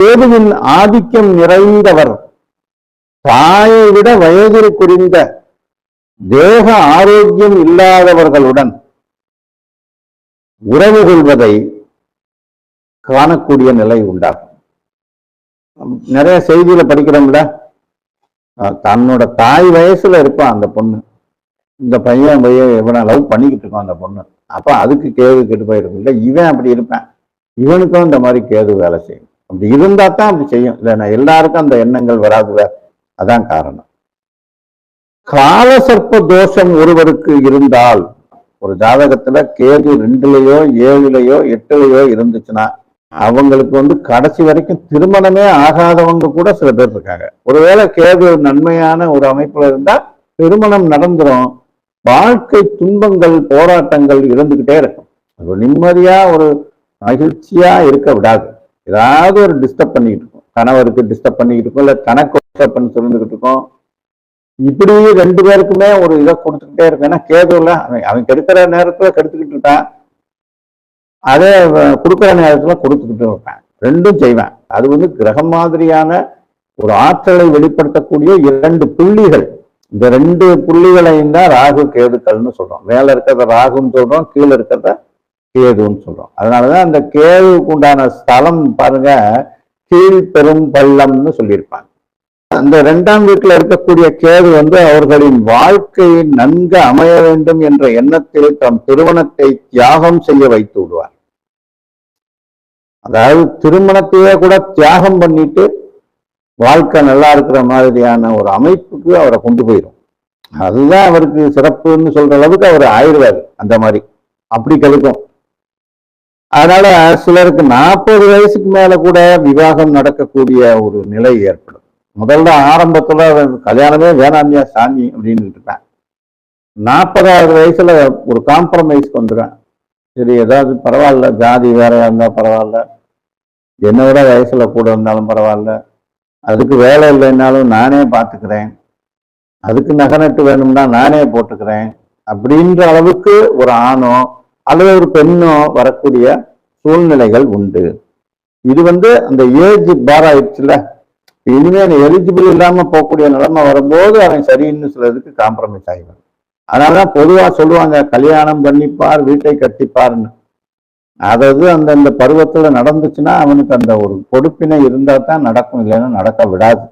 கேதுவின் ஆதிக்கம் நிறைந்தவர் தாயை விட வயதில் குறிந்த தேக ஆரோக்கியம் இல்லாதவர்களுடன் உறவு கொள்வதை காணக்கூடிய நிலை உண்டாகும். நிறைய செய்தியில படிக்கிறோம்ல, தன்னோட தாய் வயசுல இருப்பான் அந்த பொண்ணு, இந்த பையன் இவனை லவ் பண்ணிக்கிட்டு இருக்கான் அந்த பொண்ணு, அப்ப அதுக்கு கேது கெட்டு போயிருக்கும். இல்லை இவன் அப்படி இருப்பேன், இவனுக்கும் இந்த மாதிரி கேது வேலை செய்யும். அப்படி இருந்தா தான் அப்படி செய்யும், இல்லைன்னா எல்லாருக்கும் அந்த எண்ணங்கள் வராது. அதான் காரணம். கால சர்ப்ப தோஷம் ஒருவருக்கு இருந்தால், ஒரு ஜாதகத்துல கேது 2லயோ 7லயோ 8லயோ இருந்துச்சுன்னா அவங்களுக்கு கடைசி வரைக்கும் திருமணமே ஆகாதவங்க கூட சில பேர் இருக்காங்க. ஒருவேளை கேது நன்மையான ஒரு அமைப்புல இருந்தா திருமணம் நடந்துரும். வாழ்க்கை துன்பங்கள் போராட்டங்கள் இருந்துகிட்டே இருக்கும். ஒரு நிம்மதியா ஒரு மகிழ்ச்சியா இருக்க விடாது. ஏதாவது ஒரு டிஸ்டர்ப் பண்ணிக்கிட்டு இருக்கும், கணவருக்கு டிஸ்டர்ப் பண்ணிக்கிட்டு இருக்கும், இல்ல தனக்கு டிஸ்டர்ப் பண்ணி சொல்லிக்கிட்டு இருக்கும். இப்படி 2 பேருக்குமே ஒரு இதை கொடுத்துக்கிட்டே இருக்கும். ஏன்னா கேதுல அவன் கெடுக்கிற நேரத்துல கெடுத்துக்கிட்டு இருக்கான், அதே கொடுக்குற நேரத்துல கொடுத்துக்கிட்டு இருப்பேன், ரெண்டும் செய்வேன். அது கிரகம் மாதிரியான ஒரு ஆற்றலை வெளிப்படுத்தக்கூடிய 2 புள்ளிகள். இந்த 2 புள்ளிகளையும் தான் ராகு கேதுக்கள்னு சொல்றோம். மேல இருக்கிறத ராகுன்னு சொல்றோம், கீழே இருக்கிறத கேதுன்னு சொல்றோம். அதனாலதான் அந்த கேதுவுக்கு உண்டான ஸ்தலம் பாருங்க, கீழ்பெரும் பள்ளம்னு சொல்லியிருப்பாங்க. அந்த 2ஆம் வீட்டுல இருக்கக்கூடிய கேது அவர்களின் வாழ்க்கையை நன்கு அமைய வேண்டும் என்ற எண்ணத்தில் தம் திருமணத்தை தியாகம் செய்ய வைத்து விடுவார். அதாவது திருமணத்தையே கூட தியாகம் பண்ணிட்டு வாழ்க்கை நல்லா இருக்கிற மாதிரியான ஒரு அமைப்புக்கு அவரை கொண்டு போயிடும். அதுதான் அவருக்கு சிறப்புன்னு சொல்ற அளவுக்கு அவர் ஆயிடுவாரு. அந்த மாதிரி அப்படி கெடுக்கும். அதனால சிலருக்கு 40 வயசுக்கு மேல கூட விவாகம் நடக்கக்கூடிய ஒரு நிலை ஏற்படும். முதல்ல ஆரம்பத்துல கல்யாணமே வேணாமியா சாமி அப்படின்னு இருப்பேன். 40வது வயசுல ஒரு காம்ப்ரமைஸ்க்கு வந்துடுவேன். சரி ஏதாவது பரவாயில்ல, ஜாதி வேற இருந்தா பரவாயில்ல, என்னோட வயசுல கூட இருந்தாலும் பரவாயில்ல, அதுக்கு வேலை இல்லைன்னாலும் நானே பார்த்துக்கிறேன், அதுக்கு நகநட்டு வேணும்னா நானே போட்டுக்கிறேன் அப்படின்ற அளவுக்கு ஒரு ஆணோ அல்லது ஒரு பெண்ணோ வரக்கூடிய சூழ்நிலைகள் உண்டு. இது அந்த ஏஜ் பார் ஆயிடுச்சுல, இனிமே எலிஜிபிள் இல்லாம போகக்கூடிய நிலைமை வரும்போது அவன் சரின்னு சிலதுக்கு காம்ப்ரமைஸ் ஆகிடும். அதனாலதான் பொதுவா சொல்லுவாங்க, கல்யாணம் பண்ணிப்பார் வீட்டை கட்டிப்பார்னு. அதாவது அந்தந்த பருவத்துல நடந்துச்சுன்னா அவனுக்கு அந்த ஒரு பொறுப்பினை இருந்தா தான் நடக்கும், இல்லைன்னா நடக்க விடாது.